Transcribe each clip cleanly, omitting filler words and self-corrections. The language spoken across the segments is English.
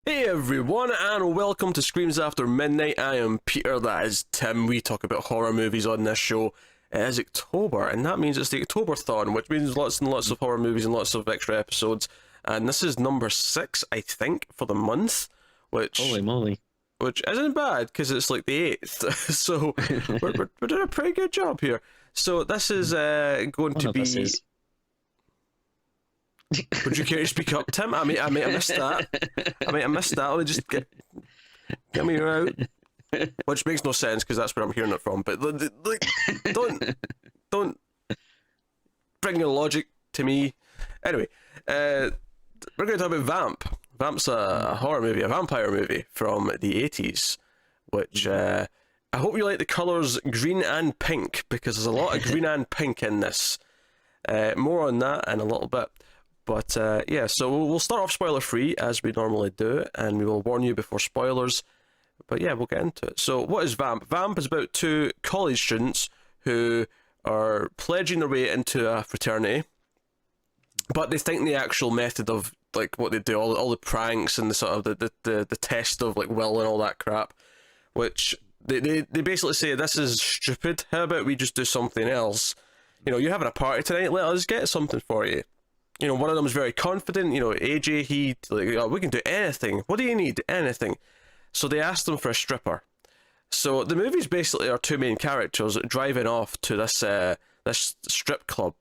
Hey everyone, and welcome to Screams After Midnight. I am Peter, that is Tim. We talk about horror movies on this show. It is October, and that means it's the Octoberthon, which means lots and lots of horror movies and lots of extra episodes. And this is number 6, I think, for the month, which... Holy moly. Which isn't bad, because it's like the 8th, so we're doing a pretty good job here. So this is going to be... Would you care to speak up, Tim? I might have missed that. Let me just get me out. Which makes no sense because that's where I'm hearing it from. But like, don't bring your logic to me. Anyway, we're going to talk about Vamp. Vamp's a horror movie, a vampire movie from the 80s, which I hope you like the colours green and pink, because there's a lot of green and pink in this. More on that in a little bit. But yeah, so we'll start off spoiler free as we normally do, and we will warn you before spoilers. But yeah, we'll get into it. So what is Vamp? Vamp is about 2 college students who are pledging their way into a fraternity, but they think the actual method of like what they do, all the pranks and the sort of the test of like will and all that crap, which they basically say, this is stupid. How about we just do something else? You know, you're having a party tonight, let us get something for you. You know, one of them is very confident. You know, AJ, he like, oh, we can do anything. What do you need? Anything. So they asked them for a stripper. So the movies basically are 2 main characters driving off to this strip club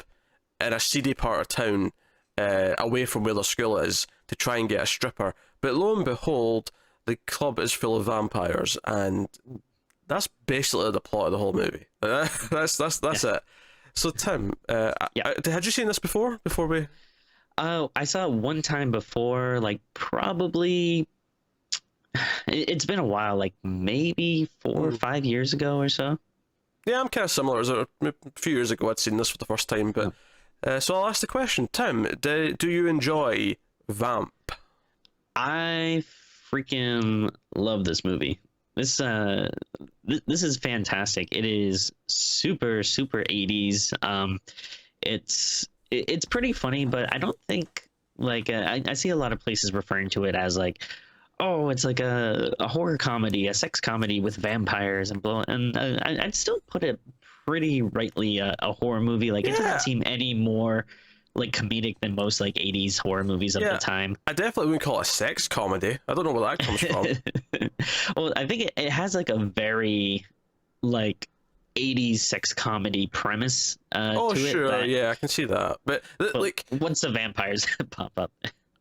in a seedy part of town, away from where their school is, to try and get a stripper. But lo and behold, the club is full of vampires, and that's basically the plot of the whole movie. That's it. So Tim, had you seen this before we? Oh, I saw it one time before, like probably, it's been a while, like maybe 4 or 5 years ago or so. Yeah, I'm kind of similar. A few years ago I'd seen this for the first time, but so I'll ask the question, Tim, do you enjoy Vamp? I freaking love this movie. This is fantastic. It is super 80s. It's pretty funny, but I don't think like I see a lot of places referring to it as like, oh, it's like a horror comedy, a sex comedy with vampires and blow. And I'd still put it pretty rightly a horror movie. Like, it doesn't seem any more like comedic than most like 80s horror movies of the time. I definitely wouldn't call it a sex comedy. I don't know where that comes from. Well, I think it has like a very like 80s sex comedy premise to sure, yeah, I can see that. But like once the vampires pop up.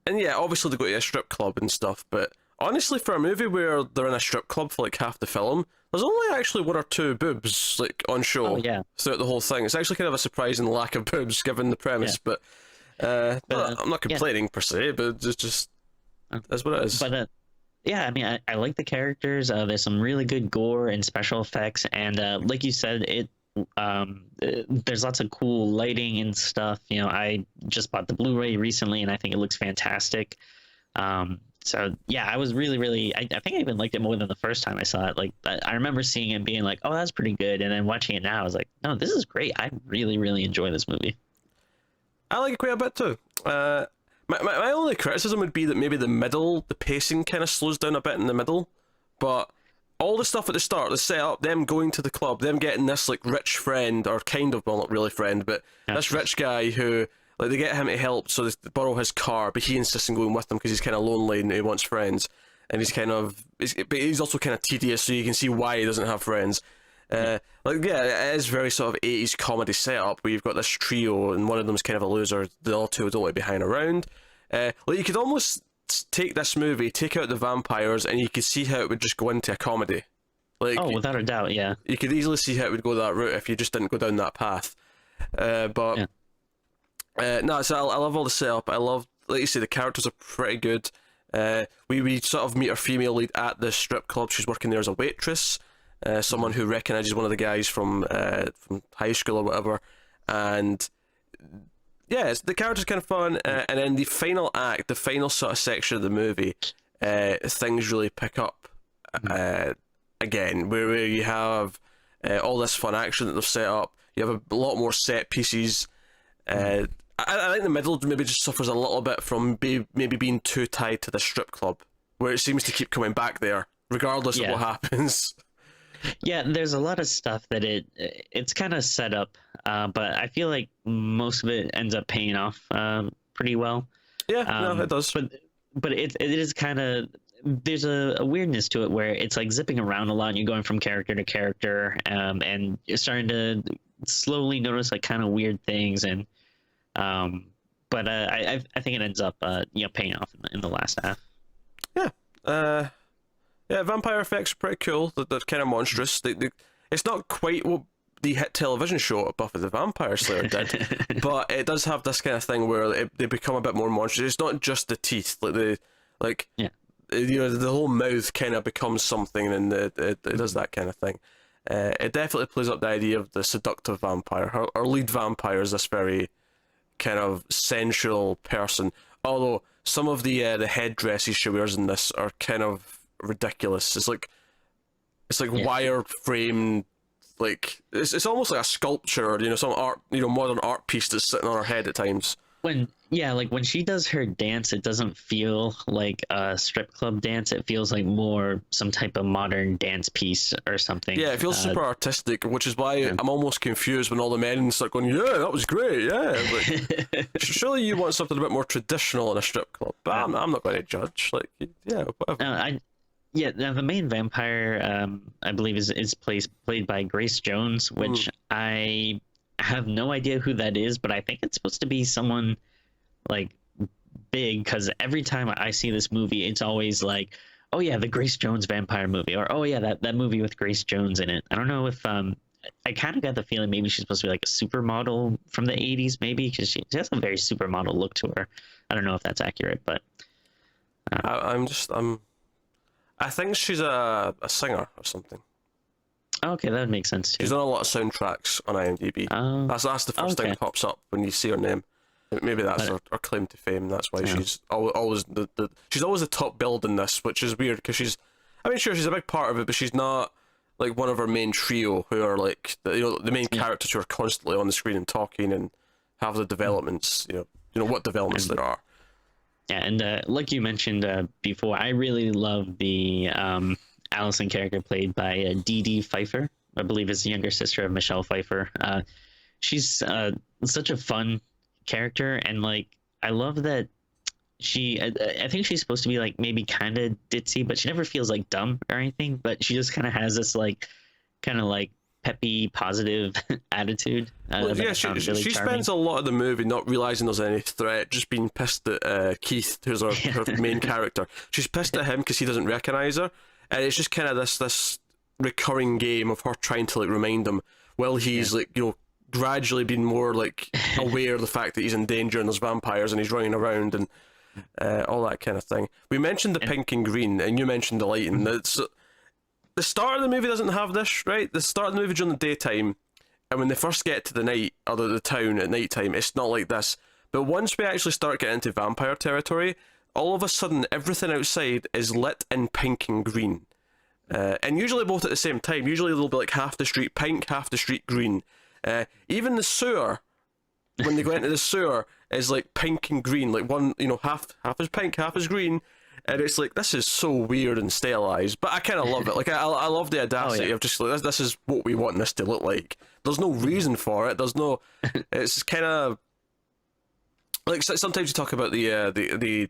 And yeah, obviously they go to a strip club and stuff, but honestly, for a movie where they're in a strip club for like half the film, there's only actually 1 or 2 boobs like on show throughout the whole thing. It's actually kind of a surprising lack of boobs given the premise, but I'm not complaining per se, but it's just that's what it is. But yeah, I mean, I like the characters. There's some really good gore and special effects, and like you said, there's lots of cool lighting and stuff. You know, I just bought the Blu-ray recently, and I think it looks fantastic. So yeah, I was really, I think I even liked it more than the first time I saw it. Like, I remember seeing it and being like, oh, that's pretty good. And then watching it now, I was like, no, this is great. I really enjoy this movie. I like it quite a bit too. My only criticism would be that maybe the pacing kind of slows down a bit in the middle. But all the stuff at the start, the setup, them going to the club, them getting this like rich friend, or kind of, well, not really friend, but this rich guy who, like, they get him to help, so they borrow his car, but he insists on going with them because he's kind of lonely and he wants friends. And but he's also kind of tedious, so you can see why he doesn't have friends. Like, yeah, it is very sort of 80s comedy setup where you've got this trio and one of them's kind of a loser, the other 2 don't like to be hanging around. Like, you could almost take this movie, take out the vampires, and you could see how it would just go into a comedy. Like, oh, without a doubt, yeah. You could easily see how it would go that route if you just didn't go down that path. No, so I love all the setup. I love, like you say, the characters are pretty good. We sort of meet our female lead at the strip club. She's working there as a waitress. Someone who recognises one of the guys from high school or whatever, and yeah, the character's kind of fun. And then the final act, the final sort of section of the movie, things really pick up again, where you have all this fun action that they've set up. You have a lot more set pieces. I think the middle maybe just suffers a little bit from maybe being too tied to the strip club. where it seems to keep coming back there, regardless of what happens. Yeah, there's a lot of stuff that it's kind of set up, but I feel like most of it ends up paying off pretty well. Yeah, no, it does. But it is kind of, there's a weirdness to it where it's like zipping around a lot and you're going from character to character, and you're starting to slowly notice like kind of weird things, and but I think it ends up paying off in the last half. Yeah. Yeah, vampire effects are pretty cool. They're kind of monstrous. It's not quite what the hit television show Buffy the Vampire Slayer did, but it does have this kind of thing where they become a bit more monstrous. It's not just the teeth, the whole mouth kind of becomes something, and it does that kind of thing. It definitely plays up the idea of the seductive vampire. Our lead vampire is this very kind of sensual person, although some of the headdresses she wears in this are kind of ridiculous. It's like wire frame, like it's almost like a sculpture, some art, modern art piece that's sitting on her head at times. When she does her dance, it doesn't feel like a strip club dance. It feels like more some type of modern dance piece or something. Yeah, it feels super artistic, which is why I'm almost confused when all the men start going, "Yeah, that was great." Yeah, like, surely you want something a bit more traditional in a strip club. But I'm not going to judge. Like, yeah, whatever. Now the main vampire, I believe, is played by Grace Jones, which I have no idea who that is, but I think it's supposed to be someone like big, because every time I see this movie, it's always like, oh yeah, the Grace Jones vampire movie, or oh yeah, that movie with Grace Jones in it. I don't know if I kind of got the feeling maybe she's supposed to be like a supermodel from the 80s, maybe, because she has a very supermodel look to her. I don't know if that's accurate, but I think she's a singer or something. Okay, that would make sense too. She's on a lot of soundtracks on IMDb. That's the first thing that pops up when you see her name. Maybe that's her claim to fame. That's why she's always she's always the top build in this, which is weird because she's a big part of it, but she's not like one of her main trio who are like the main characters who are constantly on the screen and talking and have the developments. What developments there are. Yeah, and like you mentioned before, I really love the Allison character played by Dedee Pfeiffer. I believe is the younger sister of Michelle Pfeiffer. She's such a fun character, and like I love that I think she's supposed to be like maybe kind of ditzy, but she never feels like dumb or anything. But she just kind of has this like kind of like peppy, positive attitude. Yeah, she spends a lot of the movie not realizing there's any threat, just being pissed at Keith, who's her main character. She's pissed at him because he doesn't recognize her, and it's just kind of this recurring game of her trying to like remind him while he's like gradually being more like aware of the fact that he's in danger and there's vampires and he's running around and all that kind of thing. We mentioned the pink and green, and you mentioned the lighting. The start of the movie doesn't have this, right? The start of the movie during the daytime, and when they first get to the night, or the town at nighttime, it's not like this. But once we actually start getting into vampire territory, all of a sudden, everything outside is lit in pink and green. And usually both at the same time. Usually they'll be like half the street pink, half the street green. Even the sewer, when they go into the sewer, is like pink and green. Like one, half is pink, half is green. And it's like, this is so weird and stylized, but I kind of love it. Like, I love the audacity of just like, this is what we want this to look like. There's no reason for it. It's kind of like sometimes you talk about the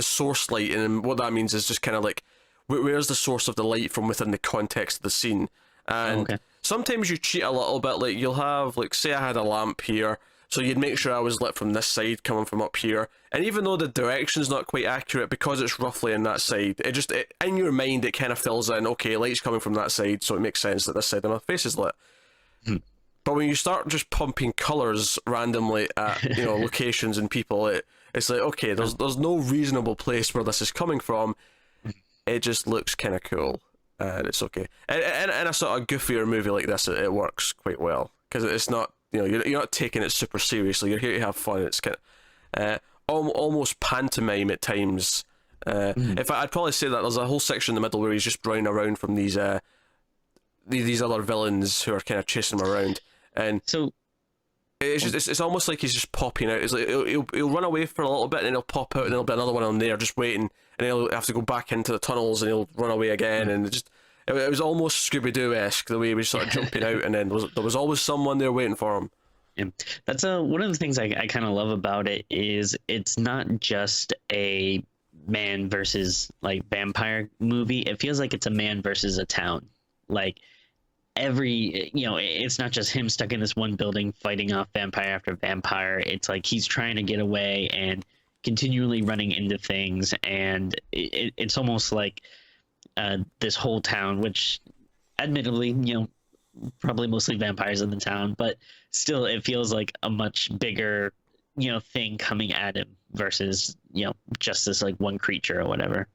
source light, and what that means is just kind of like, where's the source of the light from within the context of the scene. And sometimes you cheat a little bit. Like, you'll have, like, say I had a lamp here, so you'd make sure I was lit from this side coming from up here, and even though the direction's not quite accurate because it's roughly in that side, in your mind it kind of fills in, okay, light's coming from that side, so it makes sense that this side of my face is lit. But when you start just pumping colours randomly at locations and people, it's like, okay, there's no reasonable place where this is coming from. It just looks kind of cool, and it's okay. And in a sort of goofier movie like this, it works quite well because it's not. You're not taking it super seriously. You're here to have fun. It's kind of almost pantomime at times. In fact, I'd probably say that there's a whole section in the middle where he's just running around from these other villains who are kind of chasing him around. And so, It's just it's almost like he's just popping out. It's like he'll run away for a little bit and then he'll pop out and there'll be another one on there just waiting, and he'll have to go back into the tunnels and he'll run away again, and it was almost Scooby-Doo-esque the way he was sort of jumping out, and then there was always someone there waiting for him. Yeah. That's one of the things I kind of love about it is it's not just a man versus like vampire movie. It feels like it's a man versus a town. Like it's not just him stuck in this one building fighting off vampire after vampire. It's like he's trying to get away and continually running into things, and it's almost like this whole town, which admittedly, probably mostly vampires in the town, but still it feels like a much bigger, thing coming at him versus, just this like one creature or whatever.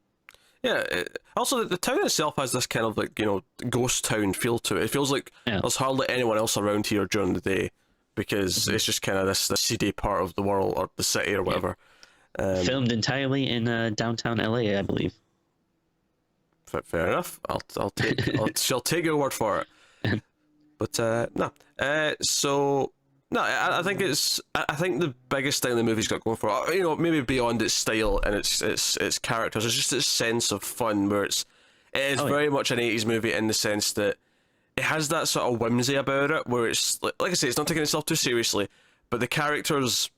Yeah. Also, the town itself has this kind of like, ghost town feel to it. It feels like there's hardly anyone else around here during the day, because it's just kind of this seedy part of the world or the city or whatever. Filmed entirely in downtown LA, I believe. Fair enough. I'll take your word for it. But no. So no, I think the biggest thing the movie's got going for it, maybe beyond its style and its characters, is just its sense of fun, where it is very much an 80s movie in the sense that it has that sort of whimsy about it, where it's like I say, it's not taking itself too seriously, but the characters,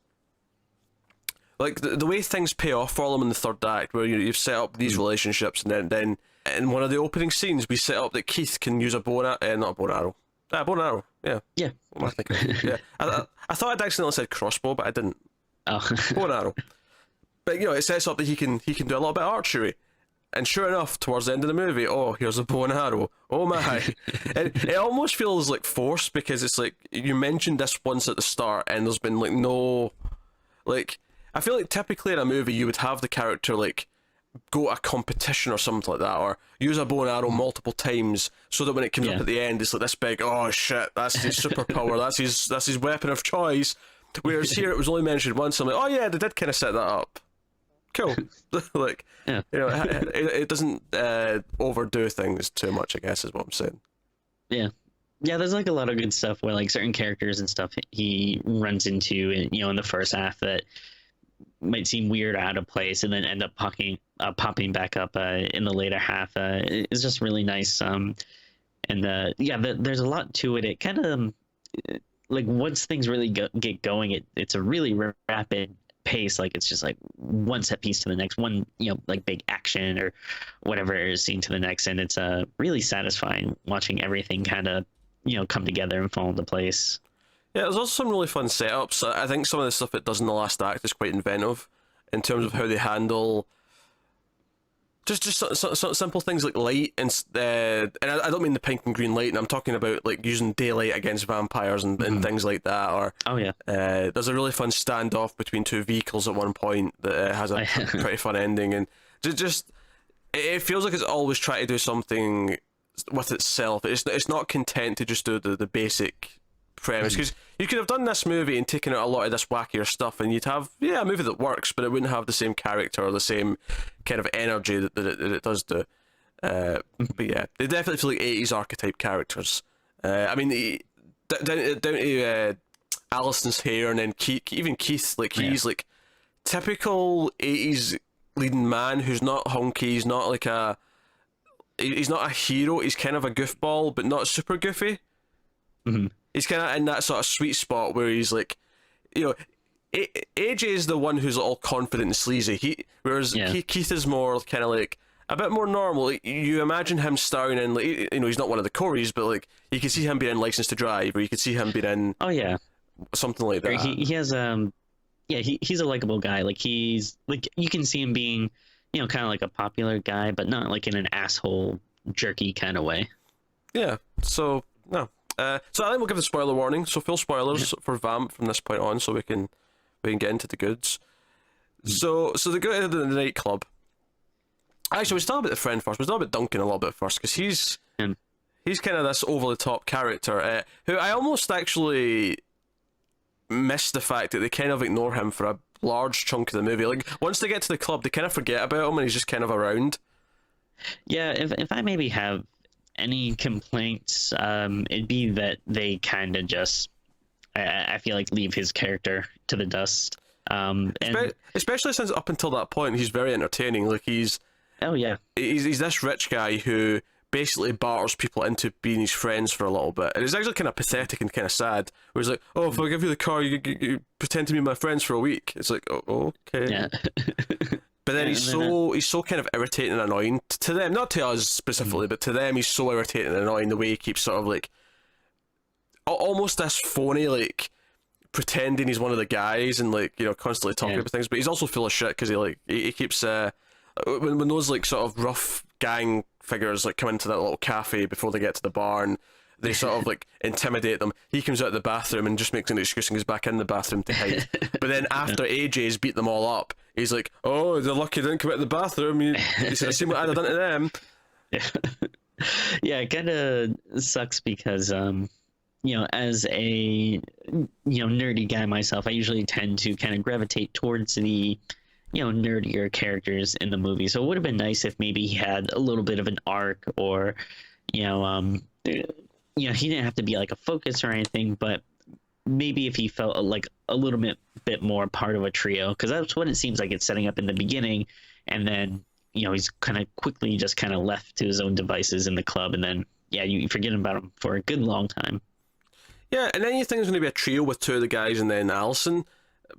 like the way things pay off for them in the third act, where you've set up these relationships, and then in one of the opening scenes we set up that Keith can use a bow and arrow. Bow and arrow. Yeah. Yeah. What am I thinking? Yeah. I thought I'd accidentally said crossbow, but I didn't. Oh. Bow and arrow. But it sets up that he can do a little bit of archery, and sure enough, towards the end of the movie, here's a bow and arrow. Oh my! And it almost feels like forced, because it's like you mentioned this once at the start, and there's been like no, like I feel like typically in a movie you would have the character like go to a competition or something like that, or use a bow and arrow multiple times, so that when it comes up at the end, it's like this big, oh shit, that's his superpower, that's his weapon of choice. Whereas here it was only mentioned once. I'm like, oh yeah, they did kind of set that up. Cool. Like, it doesn't overdo things too much, I guess is what I'm saying. Yeah. There's like a lot of good stuff where like certain characters and stuff he runs into, in the first half that might seem weird or out of place, and then end up popping back up in the later half. It's just really nice. There's a lot to it. It kind of like once things really get going, it's a really rapid pace. Like it's just like one set piece to the next, one like big action or whatever is seen to the next, and it's really satisfying watching everything kind of come together and fall into place. Yeah, there's also some really fun setups. I think some of the stuff it does in the last act is quite inventive in terms of how they handle just simple things like light, and I don't mean the pink and green light, and I'm talking about like using daylight against vampires and things like that. Or there's a really fun standoff between two vehicles at one point that has a pretty fun ending, and just it feels like it's always trying to do something with itself. It's not content to just do the basic premise, because you could have done this movie and taken out a lot of this wackier stuff, and you'd have a movie that works, but it wouldn't have the same character or the same kind of energy that it does do. But yeah, they definitely feel like 80s archetype characters. I mean, down to Alison's hair, and then Keith, like he's like typical 80s leading man who's not hunky. He's not like he's not a hero. He's kind of a goofball, but not super goofy. Mm-hmm. He's kind of in that sort of sweet spot where he's like, AJ is the one who's all confident and sleazy. Whereas Keith is more kind of like a bit more normal. You imagine him starring in, like, he's not one of the Coreys, but like you can see him being in License to Drive, or you could see him being in something like that. He has he's a likable guy. Like he's like, you can see him being kind of like a popular guy, but not like in an asshole jerky kind of way. Yeah. So no. So I think we'll give the spoiler warning. So full spoilers for Vamp from this point on, so we can get into the goods. So they go to the nightclub. Actually, we start about the friend first. We start about Duncan a little bit first, because he's kind of this over the top character who I almost actually miss the fact that they kind of ignore him for a large chunk of the movie. Like once they get to the club, they kind of forget about him, and he's just kind of around. Yeah, if I maybe have any complaints, it'd be that they kind of just I feel like leave his character to the dust. And Especially since up until that point he's very entertaining. Like he's this rich guy who basically barters people into being his friends for a little bit, and it's actually kind of pathetic and kind of sad. Where he's like, "Oh, if I give you the car, you pretend to be my friends for a week." It's like, "Oh, okay." Yeah. But then he's so kind of irritating and annoying to them, not to us specifically, but to them he's so irritating and annoying the way he keeps sort of like almost this phony, like pretending he's one of the guys and like, you know, constantly talking about things. But he's also full of shit because he keeps when those like sort of rough gang figures like come into that little cafe before they get to the bar and they sort of like intimidate them, he comes out of the bathroom and just makes an excuse and goes back in the bathroom to hide. But then after AJ's beat them all up, he's like, "Oh, they're lucky they didn't come out of the bathroom." He said, "I seen what I'd have done to them." Yeah, it kind of sucks because you know, as a nerdy guy myself, I usually tend to kind of gravitate towards the nerdier characters in the movie. So it would have been nice if maybe he had a little bit of an arc, or he didn't have to be like a focus or anything, but maybe if he felt like a little bit more part of a trio, because that's what it seems like it's setting up in the beginning, and then he's kind of quickly just kind of left to his own devices in the club, and then you forget about him for a good long time. Yeah, and then you think it's going to be a trio with two of the guys and then Allison,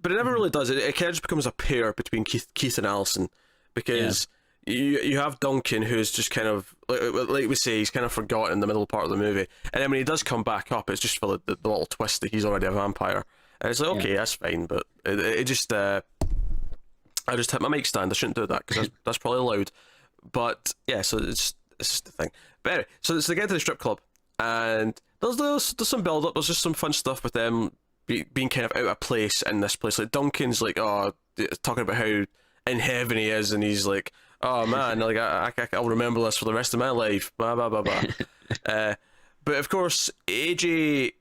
but it never really does. It kind of just becomes a pair between Keith and Allison, because you have Duncan, who's just kind of, like we say, he's kind of forgotten in the middle part of the movie, and then when he does come back up, it's just for the little twist that he's already a vampire, and it's like, okay, that's fine, but it just, I just hit my mic stand, I shouldn't do that, because that's probably loud, but yeah, so it's just the thing. But anyway, so they get to the strip club, and there's some build up. There's just some fun stuff with them being kind of out of place in this place. Like Duncan's like, talking about how in heaven he is, and he's like, "Oh man, like I'll remember this for the rest of my life." Blah blah blah blah. But of course, AJ,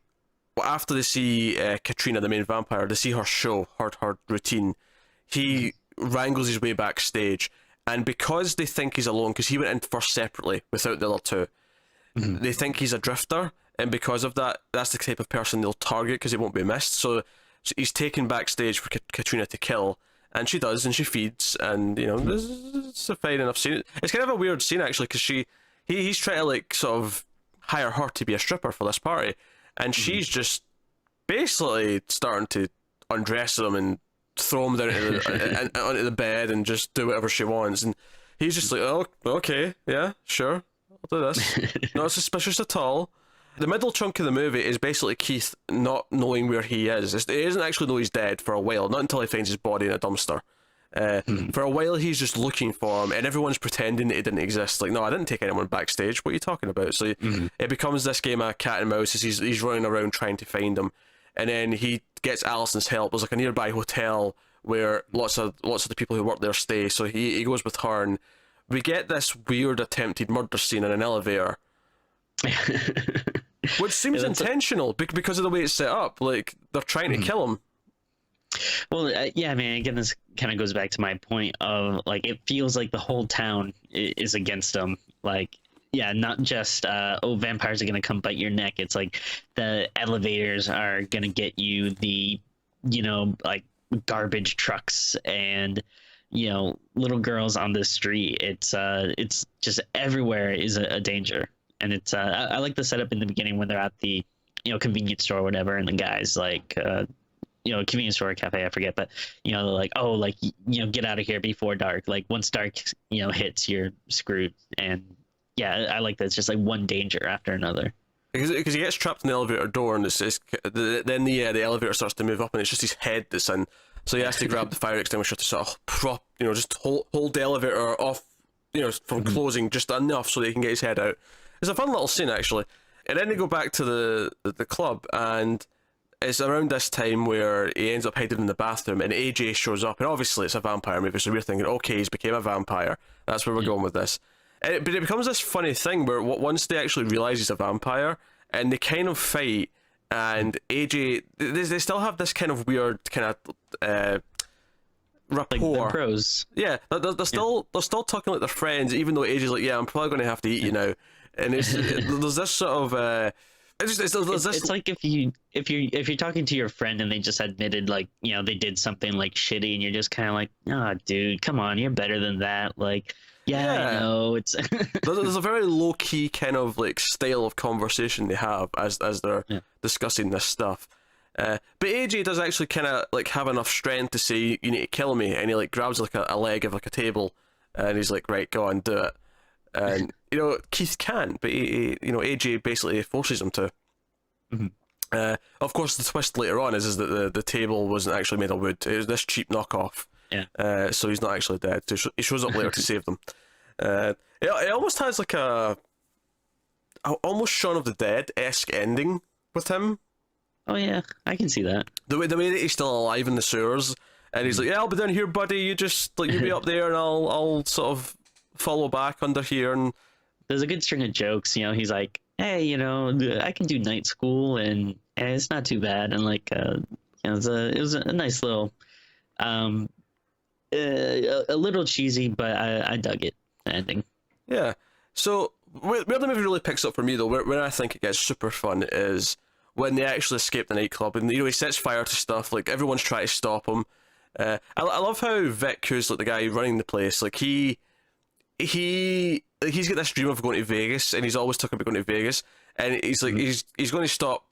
after they see Katrina, the main vampire, they see her show, her routine. He wrangles his way backstage, and because they think he's alone, because he went in first separately without the other two, they think he's a drifter. And because of that, that's the type of person they'll target because he won't be missed. So he's taken backstage for Katrina to kill, and she does, and she feeds, and it's a fine enough scene. It's kind of a weird scene actually, because he's trying to like sort of hire her to be a stripper for this party, and she's just basically starting to undress him and throw him down onto the bed and just do whatever she wants, and he's just like, "Oh, okay, yeah, sure, I'll do this." Not suspicious at all. The middle chunk of the movie is basically Keith not knowing where he is. He doesn't actually know he's dead for a while, not until he finds his body in a dumpster. For a while, he's just looking for him, and everyone's pretending that he didn't exist. Like, no, I didn't take anyone backstage. What are you talking about? So it becomes this game of cat and mouse as he's running around trying to find him, and then he gets Allison's help. There's like a nearby hotel where lots of the people who work there stay. So he goes with her, and we get this weird attempted murder scene in an elevator. Which seems intentional because of the way it's set up. Like, they're trying to kill him. Well, yeah, I mean, again, this kind of goes back to my point of, like, it feels like the whole town is against him. Like, yeah, not just, vampires are going to come bite your neck. It's like the elevators are going to get you, the, like, garbage trucks and, little girls on the street. It's just everywhere is a danger. And it's I like the setup in the beginning when they're at the convenience store or whatever, and the guys like convenience store or cafe, I forget, but they're like, "Oh, like get out of here before dark. Like once dark hits, you're screwed." And yeah, I like that. It's just like one danger after another. Because he gets trapped in the elevator door, and then the elevator starts to move up, and it's just his head that's in. So he has to grab the fire extinguisher to sort of prop, just hold the elevator off, from closing just enough so that he can get his head out. It's a fun little scene, actually. And then they go back to the club, and it's around this time where he ends up hiding in the bathroom, and AJ shows up, and obviously it's a vampire movie, so we're thinking, okay, he's became a vampire. That's where we're going with this. But it becomes this funny thing where once they actually realise he's a vampire, and they kind of fight, and AJ, they still have this kind of weird kind of rapport. Like bros. Yeah, they're still talking like they're friends, even though AJ's like, "Yeah, I'm probably going to have to eat you now." And there's this sort of It's like if you're talking to your friend and they just admitted like they did something like shitty and you're just kind of like, ah, dude, come on, you're better than that. Like, yeah. I know it's. There's a very low key kind of like style of conversation they have as they're discussing this stuff. But AJ does actually kind of like have enough strength to say, you need to kill me, and he like grabs like a leg of like a table, and he's like, right, go on, do it. And Keith can't, but AJ basically forces him to. Mm-hmm. Of course, the twist later on is that the table wasn't actually made of wood; it was this cheap knockoff. Yeah. So he's not actually dead. So he shows up later to save them. It almost has like a almost Shaun of the Dead-esque ending with him. Oh yeah, I can see that. The way that he's still alive in the sewers, and he's like, "Yeah, I'll be down here, buddy. You just like you be up there, and I'll sort of follow back under here." And there's a good string of jokes. He's like, "Hey, I can do night school, and it's not too bad." And like, it was a nice little, a little cheesy, but I dug it. The ending. Yeah. So where the movie really picks up for me though, where I think it gets super fun is when they actually escape the nightclub, and he sets fire to stuff. Like everyone's trying to stop him. I love how Vic, who's like the guy running the place, like he's got this dream of going to Vegas, and he's always talking about going to Vegas, and he's like he's going to stop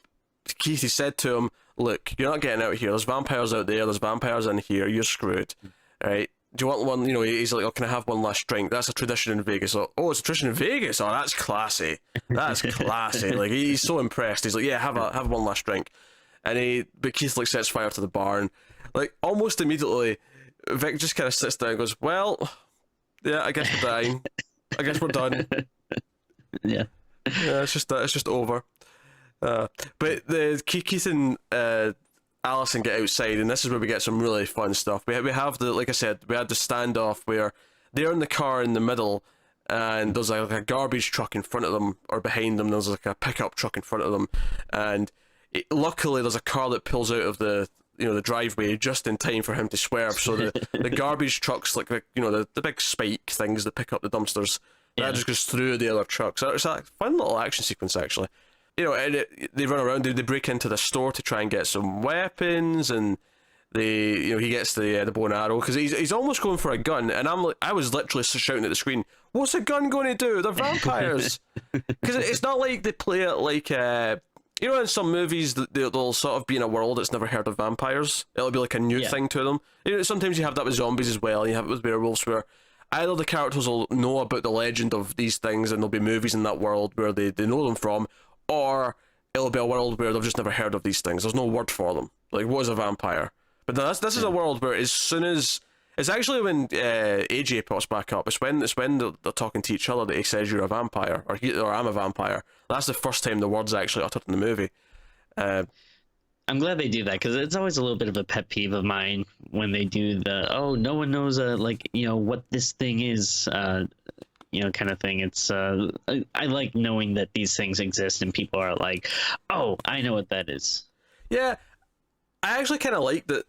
Keith. He said to him, "Look, you're not getting out here. There's vampires out there. There's vampires in here. You're screwed. Right? Do you want one?" He's like, "Oh, can I have one last drink? That's a tradition in Vegas." Oh, it's a tradition in Vegas. Oh, that's classy. That's classy. Like he's so impressed. He's like, "Yeah, have one last drink." But Keith like sets fire to the bar, and like almost immediately, Vic just kind of sits down and goes, "Well, yeah, I guess we're dying. I guess we're done." Yeah. Yeah, it's just over. But the Keith and Allison get outside, and this is where we get some really fun stuff. We have like I said, we had the standoff where they're in the car in the middle, and there's like a garbage truck in front of them, or behind them there's like a pickup truck in front of them, and luckily there's a car that pulls out of the driveway just in time for him to swerve. So the garbage trucks, like the big spike things that pick up the dumpsters, that just goes through the other truck. So it's a fun little action sequence actually. And they run around. They break into the store to try and get some weapons, and he gets the bow and arrow because he's almost going for a gun. And I was literally shouting at the screen, "What's a gun going to do? They're vampires!" Because it's not like they play it like in some movies they'll sort of be in a world that's never heard of vampires. It'll be like a new thing to them. Sometimes you have that with zombies as well. And you have it with werewolves where either the characters will know about the legend of these things, and there'll be movies in that world where they know them from. Or it'll be a world where they've just never heard of these things. There's no word for them. Like, what is a vampire? But this is a world where as soon as... It's actually when AJ pops back up. It's when they're talking to each other that he says you're a vampire, or I'm a vampire. That's the first time the word's actually uttered in the movie. I'm glad they do that, because it's always a little bit of a pet peeve of mine when they do no one knows what this thing is, kind of thing. It's I like knowing that these things exist and people are like, "Oh, I know what that is." Yeah, I actually kind of like that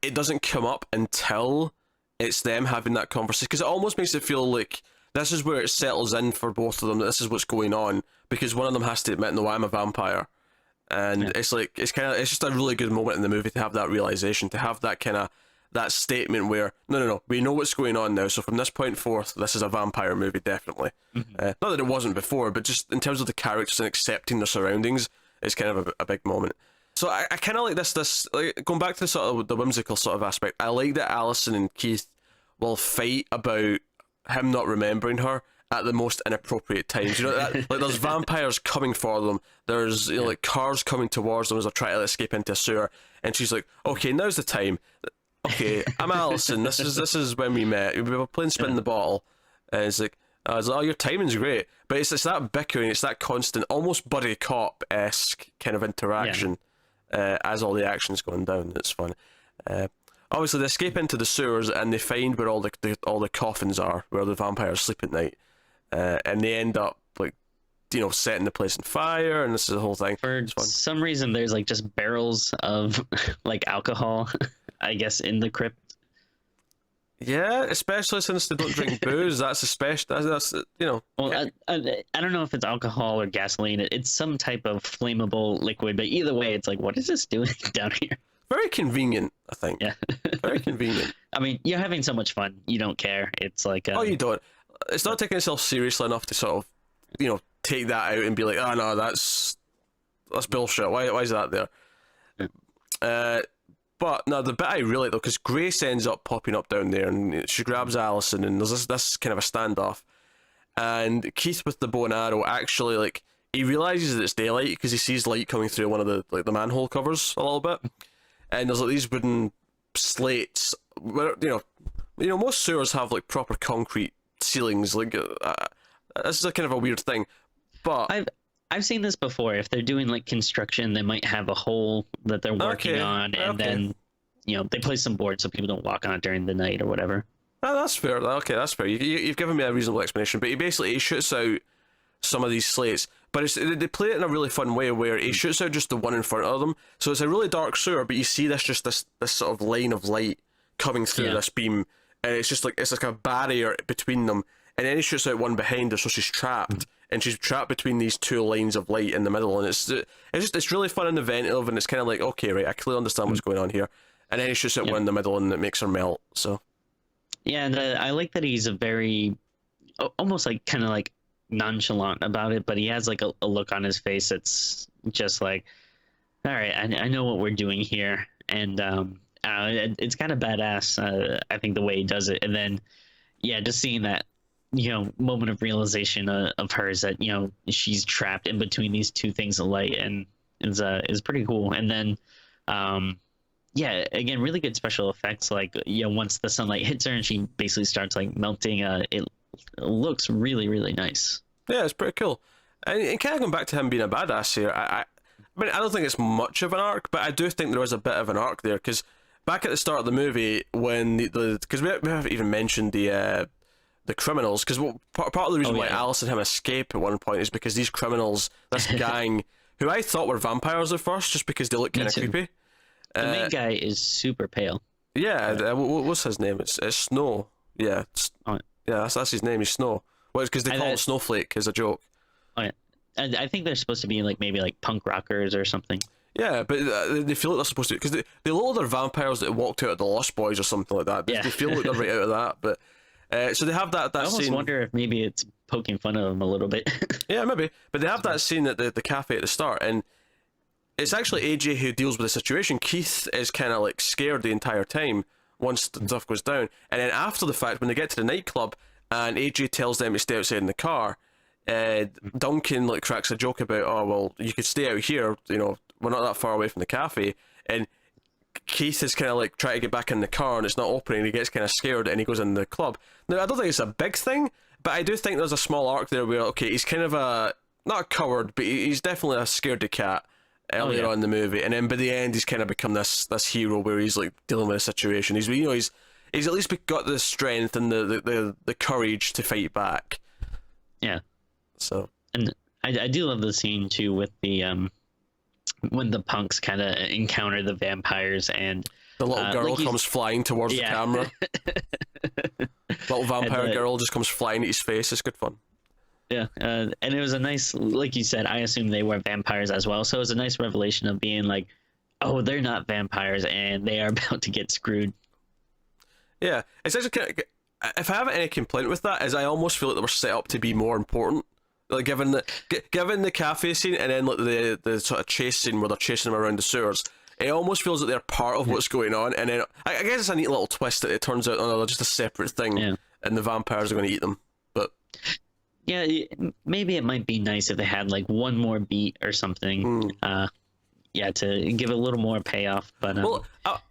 it doesn't come up until it's them having that conversation, because it almost makes it feel like this is where it settles in for both of them, that this is what's going on, because one of them has to admit, "No, I'm a vampire." And it's just a really good moment in the movie to have that realization, to have that statement where no, we know what's going on now, so from this point forth, this is a vampire movie, definitely. Not that it wasn't before, but just in terms of the characters and accepting their surroundings, it's kind of a big moment. So I kind of like this like, going back to sort of the whimsical sort of aspect, I like that Allison and Keith will fight about him not remembering her at the most inappropriate times. Like there's vampires coming for them, there's like cars coming towards them as they're trying to escape into a sewer, and she's like, "Okay, now's the time. Okay, I'm Allison. This is when we met. We were playing spin the bottle." And it's like, I was like, "Oh, your timing's great." But it's that bickering, it's that constant, almost buddy cop-esque kind of interaction as all the action's going down. It's fun. Obviously, they escape into the sewers and they find where all the coffins are, where the vampires sleep at night, and they end up like, setting the place on fire, and this is the whole thing. For some reason, there's like just barrels of like alcohol. I guess in the crypt. Yeah, especially since they don't drink booze. That's especially that's you know. Well, I don't know if it's alcohol or gasoline. It's some type of flammable liquid, but either way, it's like, what is this doing down here? Very convenient, I think. Yeah. Very convenient. I mean, you're having so much fun, you don't care. It's like, Oh, you don't. It's not taking itself seriously enough to sort of, take that out and be like, oh no, that's bullshit. Why is that there? But no, the bit I really like though, because Grace ends up popping up down there, and she grabs Allison, and there's this kind of a standoff, and Keith with the bow and arrow actually like he realizes that it's daylight because he sees light coming through one of the manhole covers a little bit, and there's like these wooden slates where most sewers have like proper concrete ceilings. Like this is a kind of a weird thing, but I've seen this before. If they're doing like construction, they might have a hole that they're working on, and then they place some boards so people don't walk on it during the night or whatever. Oh, that's fair. Okay, that's fair. You've given me a reasonable explanation, but he shoots out some of these slates, but they play it in a really fun way where he shoots out just the one in front of them. So it's a really dark sewer, but you see this sort of line of light coming through this beam, and it's like a barrier between them. And then he shoots out one behind her, so she's trapped, and she's trapped between these two lines of light in the middle. And it's really fun and inventive, and it's kind of like, okay, right, I clearly understand what's going on here. And then he shoots out one in the middle, and it makes her melt. So yeah, and I like that he's a very almost like kind of like nonchalant about it, but he has like a look on his face that's just like, all right, I know what we're doing here, and it's kind of badass. I think the way he does it, and then just seeing that moment of realization of hers that she's trapped in between these two things of light, and is pretty cool. And then again, really good special effects. Like once the sunlight hits her and she basically starts like melting, it looks really, really nice. Yeah, it's pretty cool. And kind of going back to him being a badass here, I mean, I don't think it's much of an arc, but I do think there was a bit of an arc there, because back at the start of the movie, when because we haven't even mentioned the criminals, because part of the reason why Alice and him escape at one point is because these criminals, this gang, who I thought were vampires at first, just because they look kind of creepy. The main guy is super pale. Yeah, what's his name? It's Snow. Yeah, that's his name. He's Snow. Well, it's because they call him Snowflake as a joke. Oh yeah, and I think they're supposed to be like maybe like punk rockers or something. Yeah, but they feel like they're supposed to, because they look like they're vampires that walked out of the Lost Boys or something like that. They feel like they're right out of that, but. So they have that I almost scene. wonder if maybe it's poking fun of them a little bit. Yeah, maybe. But they have that scene at the cafe at the start, and it's actually AJ who deals with the situation. Keith is kind of like scared the entire time once the stuff goes down, and then after the fact, when they get to the nightclub and AJ tells them to stay outside in the car, Duncan like cracks a joke about, oh well, you could stay out here. We're not that far away from the cafe, and Keith is kind of like trying to get back in the car and it's not opening. He gets kind of scared and he goes in the club. Now, I don't think it's a big thing, but I do think there's a small arc there where, okay, he's kind of not a coward, but he's definitely a scaredy cat earlier on in the movie. And then by the end, he's kind of become this hero where he's like dealing with a situation. He's at least got the strength and the courage to fight back. Yeah. So. And I do love the scene too with the when the punks kind of encounter the vampires and the little girl comes flying towards the camera. Little vampire girl just comes flying at his face. It's good fun. Yeah, and it was a nice, like you said, I assume they were vampires as well. So it was a nice revelation of being like, oh, they're not vampires and they are about to get screwed. Yeah, it's actually if I have any complaint with that, is I almost feel like they were set up to be more important. Like given the cafe scene and then like the sort of chase scene where they're chasing them around the sewers, it almost feels like they're part of what's going on. And then I guess it's a neat little twist that it turns out they're just a separate thing, and the vampires are going to eat them. But yeah, maybe it might be nice if they had like one more beat or something. To give a little more payoff. But what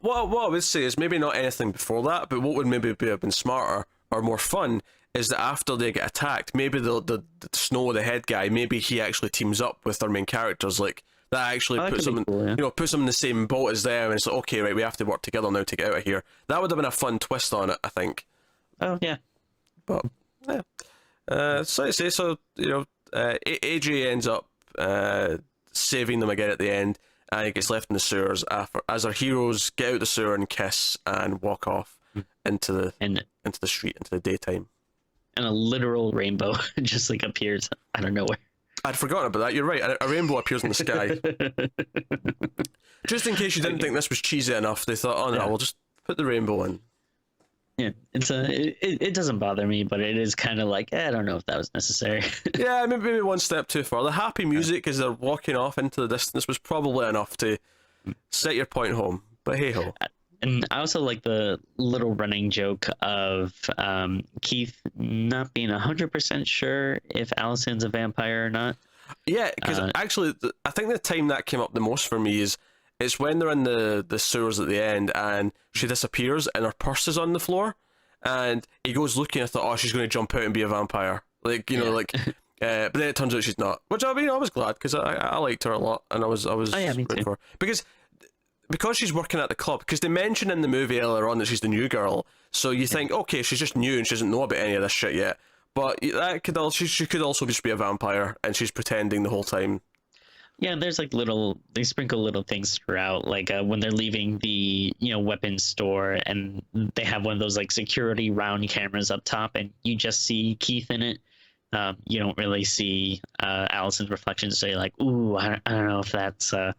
I would say is maybe not anything before that, but what would maybe have been smarter or more fun is that after they get attacked, maybe the Snow, the head guy, maybe he actually teams up with their main characters. Like that actually puts them, puts them in the same boat as them, and it's like, okay, right, we have to work together now to get out of here. That would have been a fun twist on it, I think. Oh yeah, but yeah. So AJ ends up saving them again at the end, and he gets left in the sewers as our heroes get out the sewer and kiss and walk off. into the and street, into the daytime. a literal rainbow just like appears out of nowhere. I'd forgotten about that. You're right. A rainbow appears in the sky. Just in case you didn't think this was cheesy enough, they thought, oh no, we'll just put the rainbow in. Yeah, it doesn't bother me, but it is kind of like, I don't know if that was necessary. Yeah, maybe one step too far. The happy music as they're walking off into the distance was probably enough to set your point home. But hey ho. And I also like the little running joke of Keith not being 100% sure if Allison's a vampire or not. Yeah, because actually, I think the time that came up the most for me is it's when they're in the sewers at the end and she disappears and her purse is on the floor and he goes looking. I thought, oh, she's going to jump out and be a vampire. Like, you know, like, but then it turns out she's not. Which, I mean, I was glad because I liked her a lot and I was me too. for her. Because she's working at the club, because they mention in the movie earlier on that she's the new girl, so you think, okay, she's just new and she doesn't know about any of this shit yet. But that could also, she could also just be a vampire and she's pretending the whole time. Yeah, there's like they sprinkle little things throughout, like when they're leaving the weapons store and they have one of those like security round cameras up top and you just see Keith in it. You don't really see Allison's reflection, so you're like, ooh, I don't know if that's but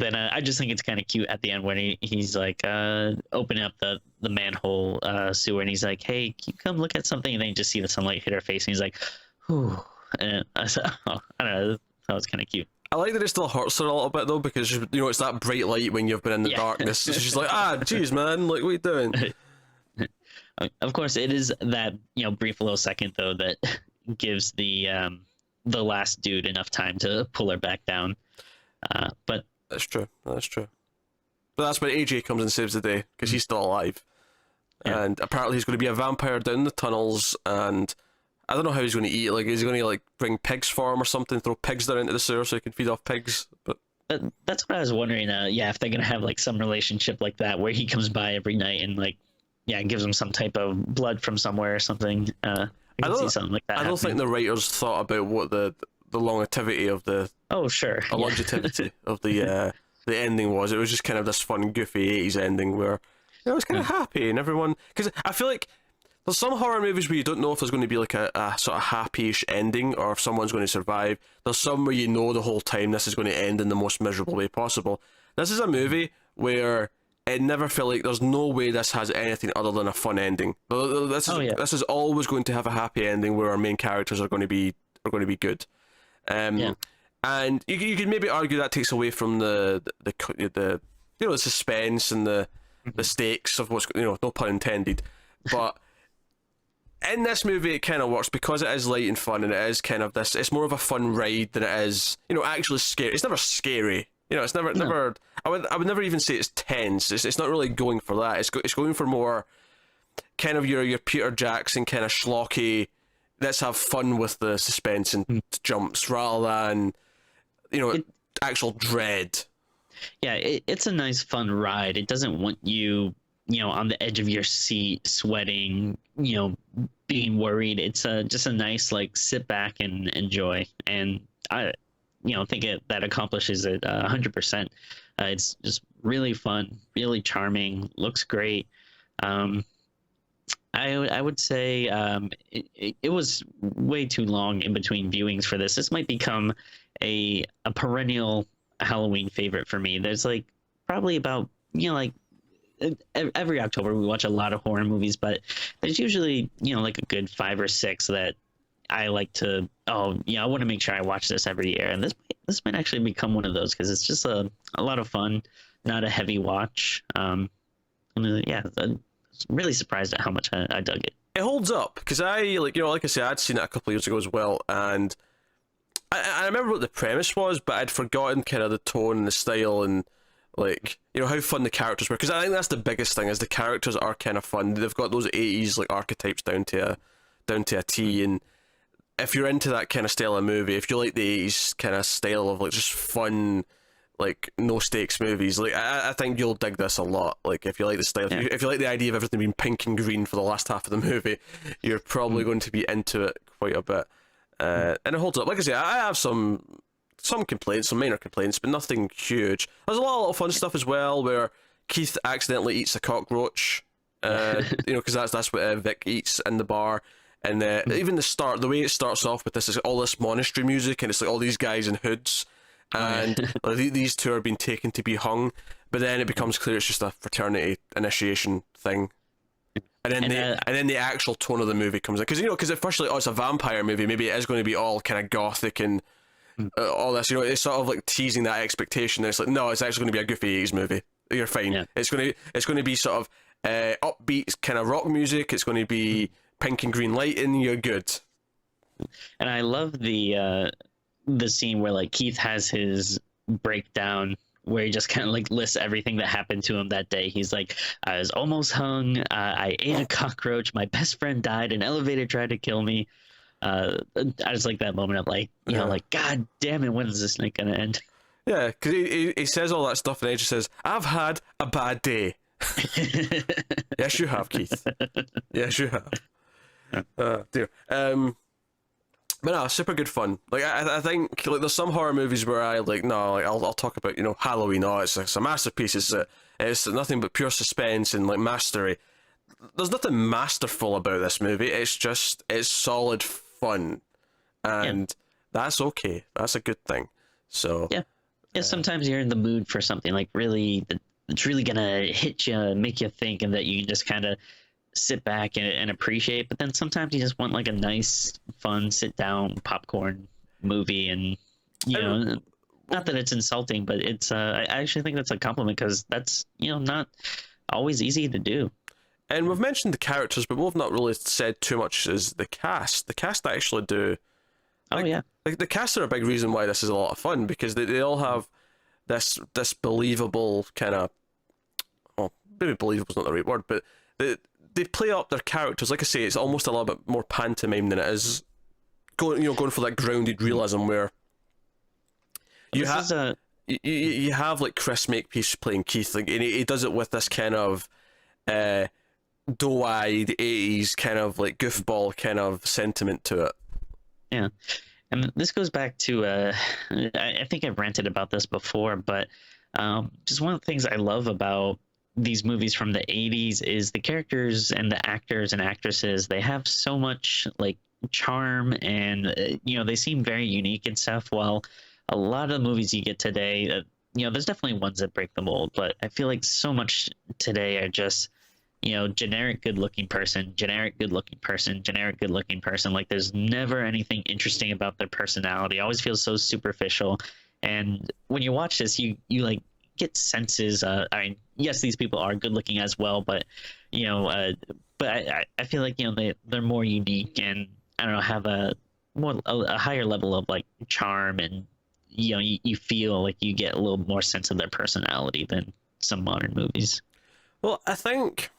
then I just think it's kind of cute at the end when he's like opening up the manhole sewer and he's like, hey, can you come look at something? And then you just see the sunlight hit her face and he's like, ooh. And I said, oh, I don't know, that was kind of cute. I like that it still hurts her a little bit though, because it's that bright light when you've been in the darkness. So she's like, geez, man, like, what are you doing? Of course, it is that brief little second though that gives the last dude enough time to pull her back down. But that's true. But that's when AJ comes and saves the day because he's still alive, and apparently he's going to be a vampire down the tunnels. And I don't know how he's going to eat. Like, is he going to like bring pigs for him or something? Throw pigs down into the sewer so he can feed off pigs? But that's what I was wondering. If they're going to have like some relationship like that where he comes by every night and like gives him some type of blood from somewhere or something. I can see something like that. I don't think the writers thought about what the longevity of the longevity of the ending was. It was just kind of this fun, goofy 80s ending where it was kind of happy and everyone. Because I feel like there's some horror movies where you don't know if there's going to be like a sort of happy-ish ending or if someone's going to survive. There's some where you know the whole time this is going to end in the most miserable way possible. This is a movie where it never felt like there's no way this has anything other than a fun ending. This is always going to have a happy ending where our main characters are going to be good. And you could maybe argue that takes away from the suspense and the stakes of what's no pun intended, but in this movie it kind of works because it is light and fun and it is kind of this. It's more of a fun ride than it is actually scary. It's never scary. It's never. I would never even say it's tense. It's not really going for that. It's going for more kind of your Peter Jackson kind of schlocky. Let's have fun with the suspense and jumps rather than actual dread. Yeah, it's a nice fun ride. It doesn't want you on the edge of your seat, sweating, being worried. It's just a nice like sit back and enjoy. And I think that accomplishes it 100%. It's just really fun, really charming, looks great. I would say it was way too long in between viewings for this. This might become a perennial Halloween favorite for me. There's like probably about every October we watch a lot of horror movies, but there's usually like a good 5 or 6 that I like to. I want to make sure I watch this every year, and this might actually become one of those because it's just a lot of fun, not a heavy watch. I'm really surprised at how much I dug it. It holds up because like I said, I'd seen it a couple of years ago as well, and I remember what the premise was, but I'd forgotten kind of the tone and the style and like how fun the characters were, because I think that's the biggest thing is the characters are kind of fun. They've got those 80s like archetypes down to a T, and if you're into that kind of style of movie, if you like the 80s kind of style of like just fun, like no stakes movies, like I think you'll dig this a lot. Like if you like the style, if you like the idea of everything being pink and green for the last half of the movie, you're probably going to be into it quite a bit. And it holds up. Like I say, I have some complaints, some minor complaints, but nothing huge. There's a lot of fun stuff as well, where Keith accidentally eats a cockroach Because that's what Vic eats in the bar. And even the way it starts off with this is all this monastery music, and it's like all these guys in hoods, and these two are being taken to be hung. But then it becomes clear it's just a fraternity initiation thing. And then the actual tone of the movie comes in, because at first it's a vampire movie, maybe it is going to be all kind of gothic and all this. It's sort of like teasing that expectation. And it's like, no, it's actually going to be a goofy 80s movie. You're fine. Yeah. It's going to be sort of upbeat kind of rock music. It's going to be pink and green lighting. You're good. And I love the scene where like Keith has his breakdown, where he just kind of like lists everything that happened to him that day. He's like, I was almost hung. I ate a cockroach. My best friend died. An elevator tried to kill me. I just like that moment of like, like, God damn it, when is this night gonna end? Yeah, because he says all that stuff and he just says, I've had a bad day. Yes, you have, Keith. Yes, you have. Dear. But no, super good fun. Like I think like there's some horror movies where I'll talk about Halloween. Oh, it's a masterpiece. It's nothing but pure suspense and like mastery. There's nothing masterful about this movie. It's solid fun, and that's okay. That's a good thing. So yeah. Sometimes you're in the mood for something like really it's really gonna hit you, make you think, and that you can just kind of sit back and appreciate. But then sometimes you just want like a nice, fun, sit down popcorn movie, and not that it's insulting, but it's I actually think that's a compliment, because that's not always easy to do. And we've mentioned the characters, but we've not really said too much as the cast. The cast actually do. The cast are a big reason why this is a lot of fun, because they all have this believable kind of, well, maybe believable is not the right word, but they play up their characters. Like I say, it's almost a little bit more pantomime than it is going for that grounded realism where you have like Chris Makepeace playing Keith, like, and he does it with this kind of doe-eyed 80s kind of like goofball kind of sentiment to it. Yeah. And this goes back to I think I've ranted about this before, but just one of the things I love about these movies from the 80s is the characters and the actors and actresses. They have so much like charm, and they seem very unique and stuff, while a lot of the movies you get today, there's definitely ones that break the mold, but I feel like so much today are just generic good-looking person, generic good-looking person, generic good-looking person. Like there's never anything interesting about their personality. It always feels so superficial. And when you watch this, you like get senses. I mean, yes, these people are good-looking as well, but but I feel like they're more unique, and I don't know, have a higher level of like charm, and you feel like you get a little more sense of their personality than some modern movies. Well, I think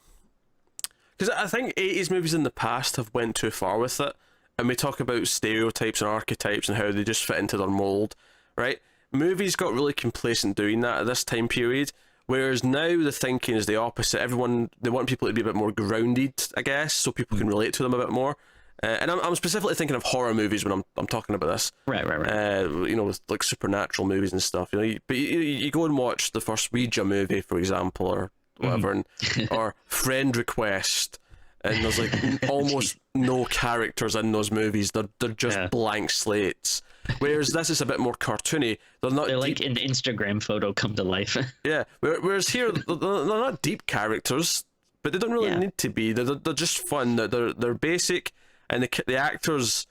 80s movies in the past have went too far with it, and we talk about stereotypes and archetypes and how they just fit into their mold, right? Movies got really complacent doing that at this time period, whereas now the thinking is the opposite. They want people to be a bit more grounded, I guess, so people can relate to them a bit more. And I'm specifically thinking of horror movies when I'm talking about this. Right. With like supernatural movies and stuff. But you go and watch the first Ouija movie, for example, or whatever, or Friend Request, and there's like almost no characters in those movies. They're just blank slates. Whereas this is a bit more cartoony. They're like an Instagram photo come to life. Yeah. Whereas here they're not deep characters, but they don't really need to be. They're just fun. They're basic, and the actors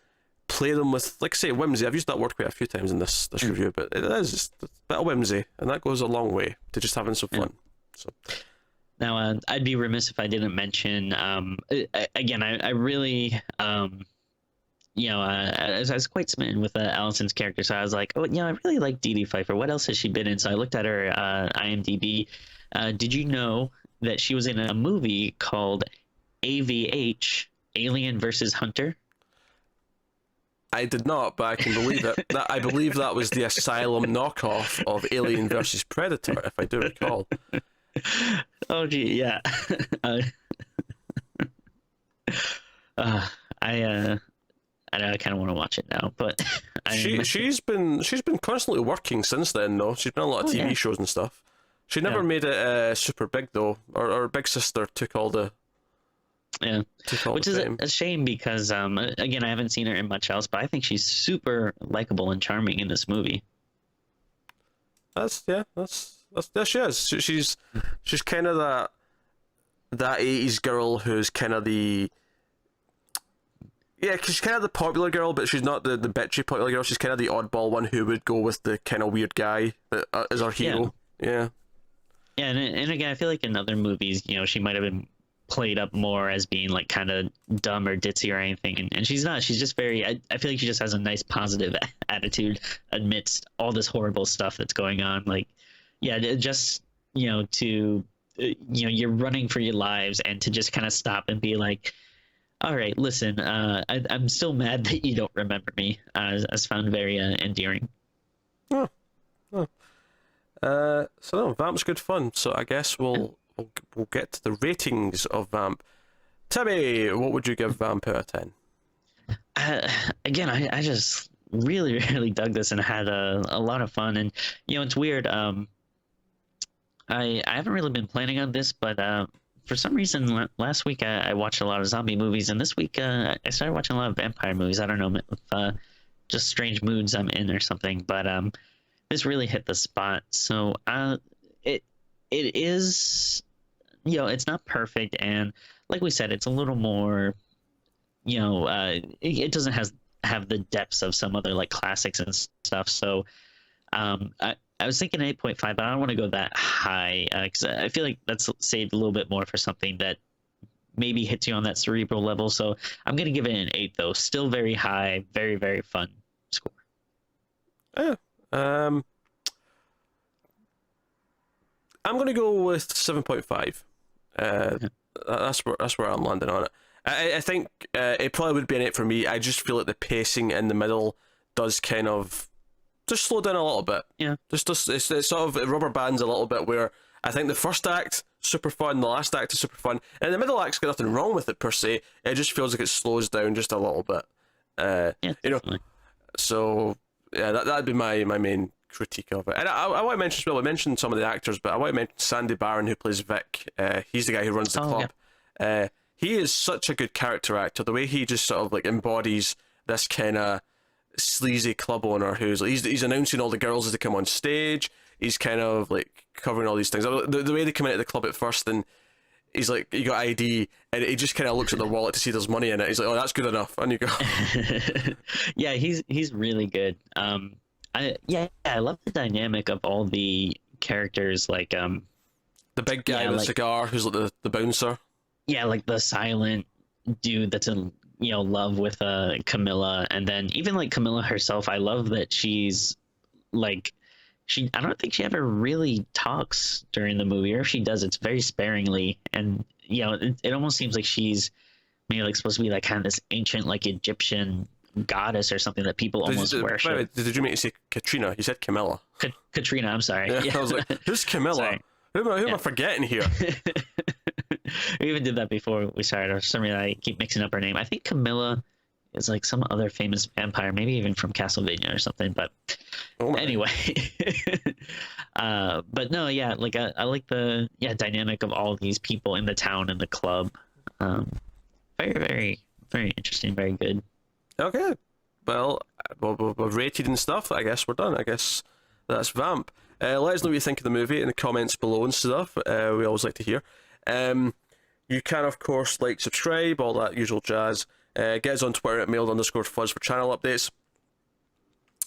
play them with, like, say, whimsy. I've used that word quite a few times in this review, but it is just a bit of whimsy, and that goes a long way to just having some fun. So. Now, I'd be remiss if I didn't mention, again, I really, I was quite smitten with Allison's character, so I was like, I really like Dedee Pfeiffer. What else has she been in? So I looked at her IMDb. Did you know that she was in a movie called AVH, Alien versus Hunter? I did not, but I can believe it. I believe that was the Asylum knockoff of Alien versus Predator, if I do recall. Oh gee, yeah. I know I kind of want to watch it now, but she's been constantly working since then, though. She's been on a lot of TV shows and stuff. She never made it super big though. Or Big Sister took all the Yeah, Took all which the is fame. a shame because again, I haven't seen her in much else, but I think she's super likable and charming in this movie. That's there she is. She's kind of that 80s girl who's kind of the yeah, 'cause she's kind of the popular girl, but she's not the bitchy popular girl. She's kind of the oddball one who would go with the kind of weird guy that is our hero. Yeah. Yeah, and again, I feel like in other movies, she might have been played up more as being like kind of dumb or ditzy or anything, and she's not. She's just very. I feel like she just has a nice positive attitude amidst all this horrible stuff that's going on. Like, yeah, just to you're running for your lives, and to just kind of stop and be like, all right, listen, I'm still mad that you don't remember me. I found very endearing. Oh, oh. So no, Vamp's good fun. So I guess we'll get to the ratings of Vamp. Timmy, what would you give Vamp out of 10? Again, I just really really dug this and had a lot of fun. And it's weird. I haven't really been planning on this, but for some reason last week I watched a lot of zombie movies, and this week I started watching a lot of vampire movies. I don't know if just strange moods I'm in or something, but this really hit the spot. So it is, it's not perfect, and like we said, it's a little more, it doesn't have the depths of some other like classics and stuff. So I was thinking 8.5, but I don't want to go that high because I feel like that's saved a little bit more for something that maybe hits you on that cerebral level. So I'm going to give it an 8, though. Still very high, very, very fun score. Yeah. I'm going to go with 7.5. That's where I'm landing on it. I think it probably would be an 8 for me. I just feel like the pacing in the middle does kind of just slow down a little bit. Yeah. Just it's sort of, it rubber bands a little bit, where I think the first act super fun, the last act is super fun, and the middle act's got nothing wrong with it per se. It just feels like it slows down just a little bit. Yeah, definitely. So yeah, that'd be my main critique of it. And I want to mention as well. I mentioned some of the actors, but I want to mention Sandy Barron, who plays Vic. He's the guy who runs the club. Yeah. He is such a good character actor. The way he just sort of like embodies this kind of sleazy club owner who's he's announcing all the girls as they come on stage. He's kind of like covering all these things. The way they come into the club at first, and he's like, "You got ID," and he just kind of looks at their wallet to see there's money in it. He's like, "Oh, that's good enough," and you go. Yeah, he's really good. I love the dynamic of all the characters, like the big guy with a cigar, who's like the bouncer. Yeah, like the silent dude that's in love with Camilla, and then even like Camilla herself. I love that she's like I don't think she ever really talks during the movie, or if she does, it's very sparingly, and it almost seems like she's maybe like supposed to be like kind of this ancient like Egyptian goddess or something that people almost worship. Did you make me say Katrina? You said Camilla. Katrina, I'm sorry. Yeah. I was like, who's Camilla? Who am I forgetting here? We even did that before we started. For some reason, I keep mixing up her name. I think Camilla is like some other famous vampire, maybe even from Castlevania or something. But anyway, but no, yeah, like I like the dynamic of all these people in the town and the club. Very, very, very interesting. Very good. Okay, well, we've rated and stuff. I guess we're done. I guess that's Vamp. Let us know what you think of the movie in the comments below and stuff. We always like to hear. You can, of course, like, subscribe, all that usual jazz. Get us on Twitter at mailed_fuzz for channel updates.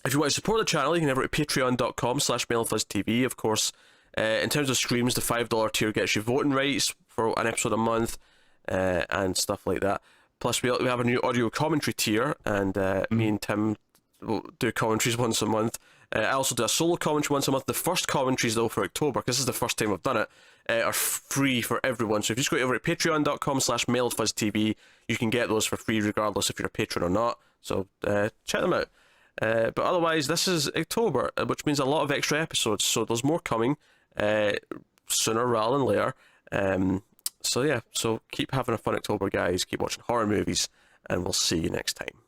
If you want to support the channel, you can head over to patreon.com/mailedfuzztv. Of course, in terms of streams, the $5 tier gets you voting rights for an episode a month and stuff like that. Plus, we have a new audio commentary tier, and me and Tim will do commentaries once a month. I also do a solo commentary once a month. The first commentaries, though, for October, because this is the first time I've done it, are free for everyone. So if you just go over to patreon.com/mailedfuzztv, you can get those for free regardless if you're a patron or not. So check them out. But otherwise, this is October, which means a lot of extra episodes. So there's more coming sooner rather than later. So yeah, so keep having a fun October, guys. Keep watching horror movies, and we'll see you next time.